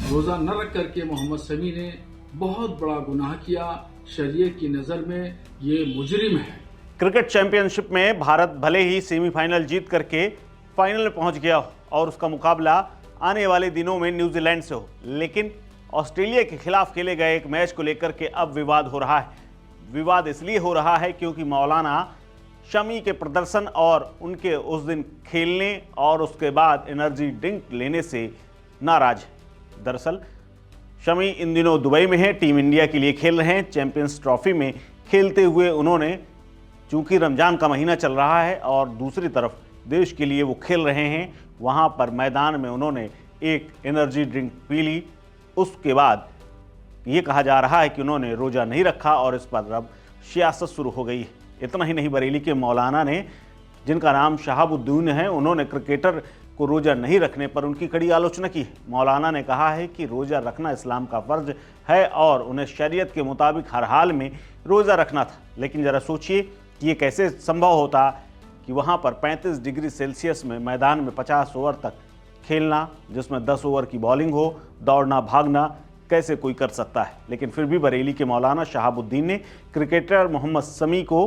रोजा न रख करके मोहम्मद शमी ने बहुत बड़ा गुनाह किया। शरीयत की नजर में ये मुजरिम है। क्रिकेट चैंपियनशिप में भारत भले ही सेमीफाइनल जीत करके फाइनल में पहुंच गया हो और उसका मुकाबला आने वाले दिनों में न्यूजीलैंड से हो, लेकिन ऑस्ट्रेलिया के खिलाफ खेले गए एक मैच को लेकर के अब विवाद हो रहा है। विवाद इसलिए हो रहा है क्योंकि मौलाना शमी के प्रदर्शन और उनके उस दिन खेलने और उसके बाद एनर्जी ड्रिंक लेने से नाराज है। दरअसल शमी इन दिनों दुबई में है, टीम इंडिया के लिए खेल रहे हैं। चैंपियंस ट्रॉफी में खेलते हुए उन्होंने, चूंकि रमजान का महीना चल रहा है और दूसरी तरफ देश के लिए वो खेल रहे हैं, वहाँ पर मैदान में उन्होंने एक एनर्जी ड्रिंक पी ली। उसके बाद ये कहा जा रहा है कि उन्होंने रोज़ा नहीं रखा और इस पर अब सियासत शुरू हो गई है। इतना ही नहीं, बरेली के मौलाना ने, जिनका नाम शहाबुद्दीन है, उन्होंने क्रिकेटर को रोज़ा नहीं रखने पर उनकी कड़ी आलोचना की है। मौलाना ने कहा है कि रोज़ा रखना इस्लाम का फ़र्ज है और उन्हें शरीयत के मुताबिक हर हाल में रोज़ा रखना था। लेकिन ज़रा सोचिए कि ये कैसे संभव होता कि वहाँ पर 35 डिग्री सेल्सियस में मैदान में 50 ओवर तक खेलना, जिसमें 10 ओवर की बॉलिंग हो, दौड़ना भागना, कैसे कोई कर सकता है। लेकिन फिर भी बरेली के मौलाना शहाबुद्दीन ने क्रिकेटर मोहम्मद शमी को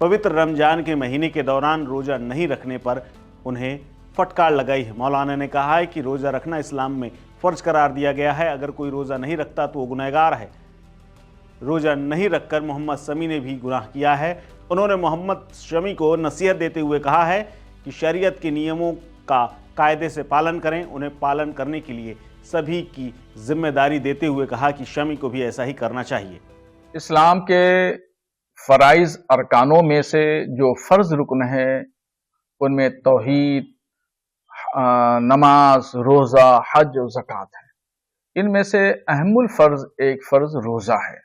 पवित्र रमजान के महीने के दौरान रोज़ा नहीं रखने पर उन्हें फटकार लगाई है। मौलाना ने कहा है कि रोज़ा रखना इस्लाम में फ़र्ज करार दिया गया है। अगर कोई रोज़ा नहीं रखता तो वो गुनहगार है। रोज़ा नहीं रखकर मोहम्मद शमी ने भी गुनाह किया है। उन्होंने मोहम्मद शमी को नसीहत देते हुए कहा है कि शरीयत के नियमों का कायदे से पालन करें, उन्हें पालन करने के लिए सभी की जिम्मेदारी देते हुए कहा कि शमी को भी ऐसा ही करना चाहिए। इस्लाम के फ़राइज़ अरकानों में से जो फ़र्ज़ रुकन है उनमें तौहीद, नमाज, रोज़ा, हज और ज़कात है। इनमें से अहमुल फ़र्ज़ एक फ़र्ज़ रोज़ा है।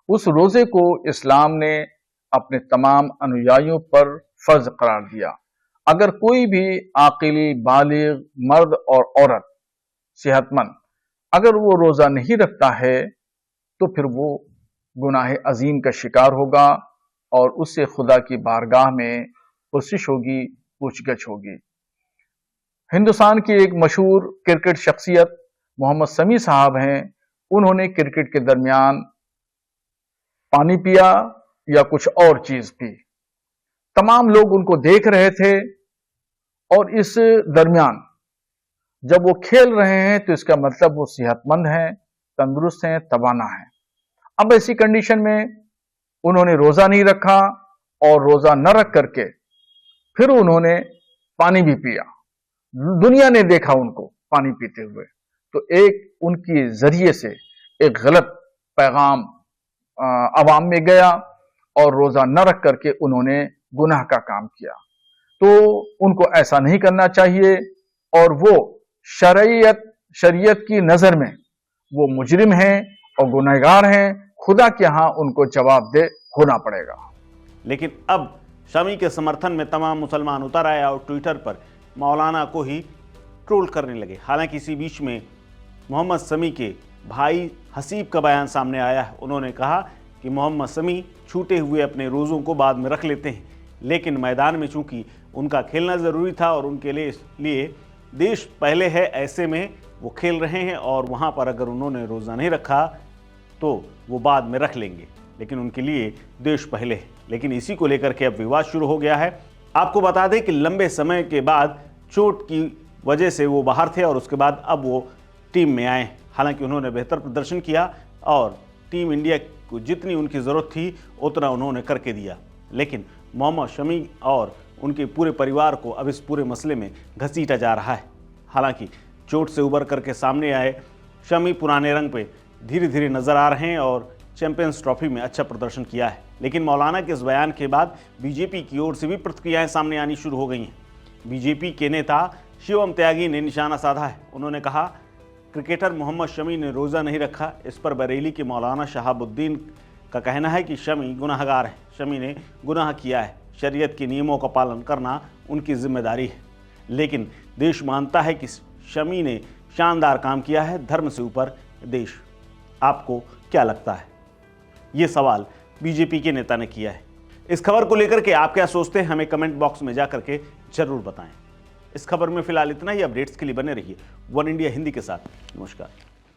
उस रोज़े को इस्लाम ने अपने तमाम अनुयायियों पर फ़र्ज़ करार दिया। अगर कोई भी आक़िल, बालिग, मर्द और औरत, सेहतमंद, अगर वो रोज़ा नहीं रखता है तो फिर वो गुनाह अजीम का शिकार होगा और उससे खुदा की बारगाह में पुरसिश होगी, पूछगछ होगी। हिंदुस्तान की एक मशहूर क्रिकेट शख्सियत मोहम्मद शमी साहब हैं। उन्होंने क्रिकेट के दरमियान पानी पिया या कुछ और चीज पी। तमाम लोग उनको देख रहे थे और इस दरमियान जब वो खेल रहे हैं तो इसका मतलब वो सेहतमंद हैं, तंदुरुस्त हैं, तवाना हैं। अब ऐसी कंडीशन में उन्होंने रोजा नहीं रखा और रोजा न रख करके फिर उन्होंने पानी भी पिया। दुनिया ने देखा उनको पानी पीते हुए, तो एक उनकी जरिए से एक गलत पैगाम अवाम में गया और रोजा न रख करके उन्होंने गुनाह का काम किया। तो उनको ऐसा नहीं करना चाहिए और वो शरीयत की नजर में वो मुजरिम हैं और गुनहगार हैं। खुदा के यहाँ उनको जवाबदेह होना पड़ेगा। लेकिन अब शमी के समर्थन में तमाम मुसलमान उतर आए और ट्विटर पर मौलाना को ही ट्रोल करने लगे। हालांकि इसी बीच में मोहम्मद शमी के भाई हसीब का बयान सामने आया है। उन्होंने कहा कि मोहम्मद शमी छूटे हुए अपने रोज़ों को बाद में रख लेते हैं, लेकिन मैदान में चूंकि उनका खेलना ज़रूरी था और उनके लिए देश पहले है, ऐसे में वो खेल रहे हैं और वहाँ पर अगर उन्होंने रोज़ा नहीं रखा तो वो बाद में रख लेंगे, लेकिन उनके लिए देश पहले है। लेकिन इसी को लेकर के अब विवाद शुरू हो गया है। आपको बता दें कि लंबे समय के बाद चोट की वजह से वो बाहर थे और उसके बाद अब वो टीम में आए। हालांकि उन्होंने बेहतर प्रदर्शन किया और टीम इंडिया को जितनी उनकी ज़रूरत थी उतना उन्होंने करके दिया। लेकिन मोहम्मद शमी और उनके पूरे परिवार को अब इस पूरे मसले में घसीटा जा रहा है। हालांकि चोट से उबर करके सामने आए शमी पुराने रंग पे धीरे धीरे नज़र आ रहे हैं और चैंपियंस ट्रॉफी में अच्छा प्रदर्शन किया है। लेकिन मौलाना के इस बयान के बाद बीजेपी की ओर से भी प्रतिक्रियाएं सामने आनी शुरू हो गई हैं। बीजेपी के नेता शिवम त्यागी ने निशाना साधा है। उन्होंने कहा, क्रिकेटर मोहम्मद शमी ने रोज़ा नहीं रखा। इस पर बरेली के मौलाना शहाबुद्दीन का कहना है कि शमी गुनाहगार है, शमी ने गुनाह किया है, शरीयत के नियमों का पालन करना उनकी जिम्मेदारी है। लेकिन देश मानता है कि शमी ने शानदार काम किया है, धर्म से ऊपर देश। आपको क्या लगता है? ये सवाल बीजेपी के नेता ने किया है। इस खबर को लेकर के आप क्या सोचते हैं, हमें कमेंट बॉक्स में जा करके जरूर बताएं। इस खबर में फिलहाल इतना ही। अपडेट्स के लिए बने रहिए वन इंडिया हिंदी के साथ। नमस्कार।